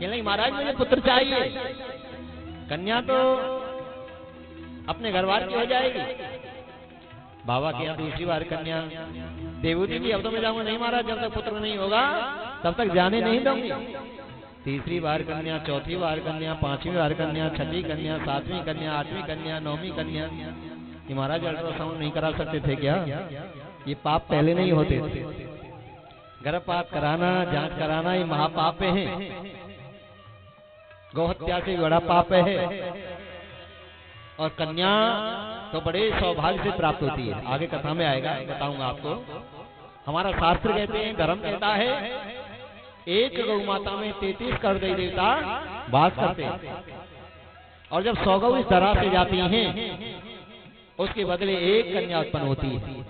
नहीं महाराज मुझे पुत्र चाहिए। कन्या तो अपने घरवार की हो जाएगी। बाबा के यहाँ दूसरी बार कन्या देवूती की, अब तो मैं जाऊंगा नहीं महाराज, जब तक पुत्र नहीं होगा तब तक जाने नहीं दूंगी। तीसरी बार कन्या, चौथी बार कन्या, पांचवी बार कन्या, छठी कन्या, सातवीं कन्या, आठवीं कन्या, नौवीं कन्या। ये महाराज अल्ट्रासाउंड नहीं करा सकते थे क्या? ये पाप पहले नहीं होते थे। गर्भपात कराना, जांच कराना ये महापाप है। गौहत्या से बड़ा पाप है। और कन्या तो बड़े सौभाग्य से प्राप्त होती है। आगे कथा में आएगा, बताऊंगा आपको। हमारा शास्त्र कहते हैं, धर्म कहता है, एक गौ माता में 33 करोड़ देवी देवता वास करते हैं। और जब 100 गौ इस धरा से जाती हैं, उसके बदले एक कन्या उत्पन्न होती है।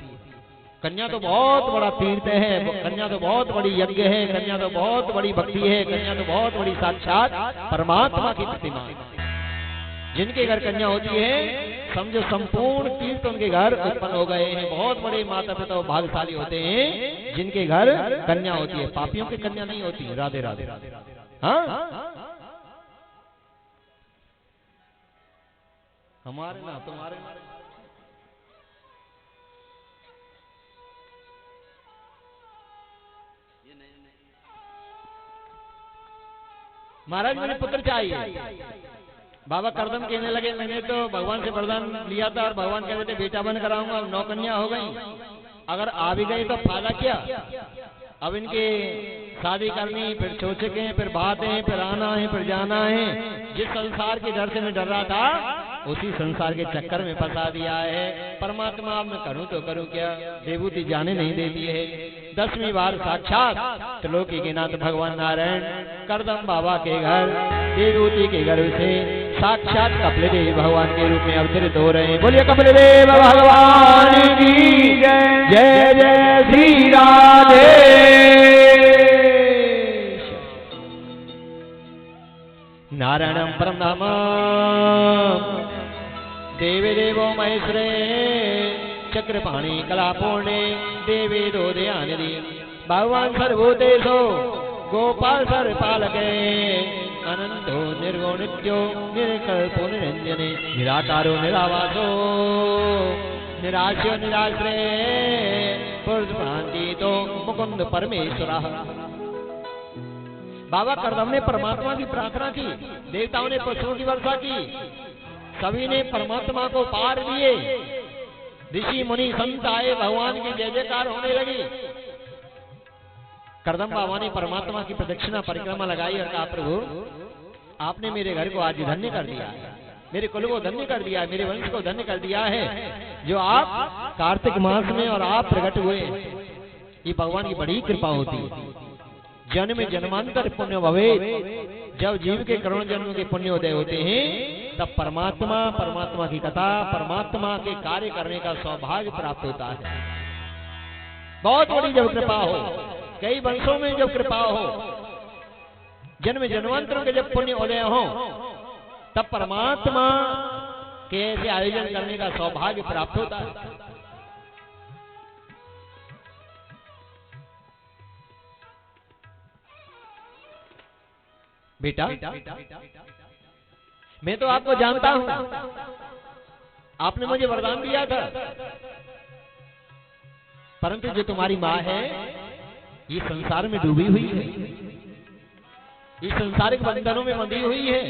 कन्या तो बहुत बड़ा तीर्थ है, कन्या तो बहुत बड़ी यज्ञ है, कन्या तो बहुत बड़ी भक्ति है, कन्या तो बहुत बड़ी साक्षात परमात्मा की प्रतिमा है। जिनके घर कन्या होती है, समझो संपूर्ण तीर्थ उनके घर उत्पन्न हो गए हैं। बहुत बड़े माता पिता भाग्यशाली होते हैं जिनके घर कन्या होती है। पापियों की कन्या नहीं होती। राधे राधे। हाँ, हमारे ना तुम्हारे ना। महाराज मुझे पुत्र चाहिए। बाबा करदम कहने लगे, मैंने तो भगवान से वरदान लिया था और भगवान कहते थे बेटा बन कराऊंगा। 9 कन्या हो गई, अगर आ भी गई तो फायदा क्या? अब इनके शादी करनी, फिर चोचक हैं, फिर बात हैं, फिर आना है, फिर जाना है। जिस संसार के डर से मैं डर रहा था, उसी संसार के चक्कर में फंसा दिया है। परमात्मा अब मैं करूं तो करूं क्या? देवूती जाने नहीं देती है। 10वीं बार साक्षात त्रिलोकी के नाथ भगवान नारायण करदम बाबा के घर देवूती के घर से साक्षात कपिलदेव भगवान के रूप में अवतरित हो रहे हैं। बोलिए कपिलदेव भगवान की जय। जय जय श्री राधे। नारायणं परम धाम देवे देवो महेश्वरे चक्रपाणि कलापूर्णे देवे दोदयानिधि भगवान सर्वभूतेषु गोपाल सर्वपालके अनंतो निर्गुण नित्यो निर्कल्पो निरंजने निराकारो निरावासो निराश्यो निराश्रय पुरुषप्रान्तितो मुकुंद परमेश्वरः। बाबा करदम ने परमात्मा की प्रार्थना की, देवताओं ने पुष्पों की वर्षा की, सभी ने परमात्मा को पार दिए। ऋषि मुनि संत आए, भगवान की जय जयकार होने लगी। करदम बाबा ने परमात्मा की प्रदक्षिणा परिक्रमा लगाई और कहा, प्रभु आपने मेरे घर को आज धन्य कर दिया है, मेरे कुल को धन्य कर दिया है, मेरे वंश को धन्य कर दिया है। जो आप कार्तिक मास में और आप प्रकट हुए, ये भगवान की बड़ी कृपा होती है। जन्म जन्मांतर पुण्य भवे, जब जीव के करोड़ जन्म के पुण्य उदय होते हैं, तब परमात्मा की कथा, परमात्मा के कार्य करने का सौभाग्य प्राप्त होता है। बहुत बड़ी जब कृपा हो, कई वंशों में जब कृपा हो, जन्म जन्मांतरों के जब पुण्य उदय हो, तब परमात्मा के ऐसे आयोजन करने का सौभाग्य प्राप्त होता है। बेटा मैं तो आपको जानता हूं, आपने मुझे वरदान दिया था, परंतु जो तुम्हारी माँ है ये संसार में डूबी हुई है, इस संसारिक बंधनों में बंधी हुई है।